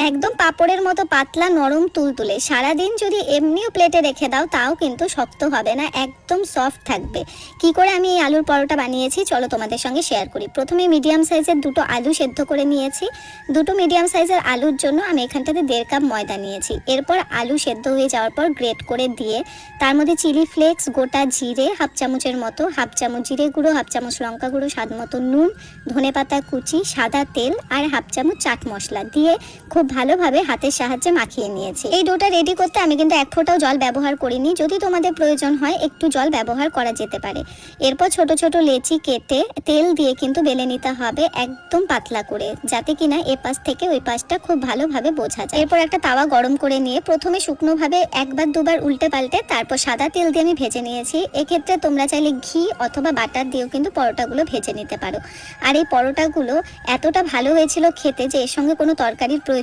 একদম পাপড়ের মতো পাতলা নরম তুলতুলে। সারাদিন যদি এমনিও প্লেটে রেখে দাও তাও কিন্তু শক্ত হবে না, একদম সফট থাকবে। কি করে আমি এই আলুর পরোটা বানিয়েছি চলো তোমাদের সঙ্গে শেয়ার করি। প্রথমে মিডিয়াম সাইজের দুটো আলু সেদ্ধ করে নিয়েছি। দুটো মিডিয়াম সাইজের আলুর জন্য আমি এখানটাতে 1.5 কাপ ময়দা নিয়েছি। এরপর আলু সেদ্ধ হয়ে যাওয়ার পর গ্রেট করে দিয়ে তার মধ্যে চিলি ফ্লেক্স, গোটা জিরে হাফ চামচের মতো, হাফ চামচ জিরে গুঁড়ো, হাফ চামচ লঙ্কা গুঁড়ো, স্বাদ মতো নুন, ধনেপাতা কুচি, সাদা তেল আর হাফ চামচ চাট মশলা দিয়ে খুব ভালোভাবে হাতের সাহায্যে মাখিয়ে নিয়েছি। এই ডোটা রেডি করতে আমি কিন্তু এক ফোঁটাও জল ব্যবহার করিনি, যদি তোমাদের প্রয়োজন হয় একটু জল ব্যবহার করা যেতে পারে। এরপর ছোট ছোট লেচি কেটে তেল দিয়ে কিন্তু বেলে নিতে হবে একদম পাতলা করে, যাতে কিনা এ পাশ থেকে ওই পাশটা খুব ভালোভাবে বোঝা যায়। এরপর একটা তাওয়া গরম করে নিয়ে প্রথমে শুকনোভাবে একবার দুবার উল্টে পাল্টে তারপর সাদা তেল দিয়ে আমি ভেজে নিয়েছি। এক্ষেত্রে তোমরা চাইলে ঘি অথবা বাটার দিয়েও কিন্তু পরোটাগুলো ভেজে নিতে পারো। আর এই পরোটাগুলো এতটা ভালো হয়েছিল খেতে যে এর সঙ্গে কোনো তরকারির প্রয়োজন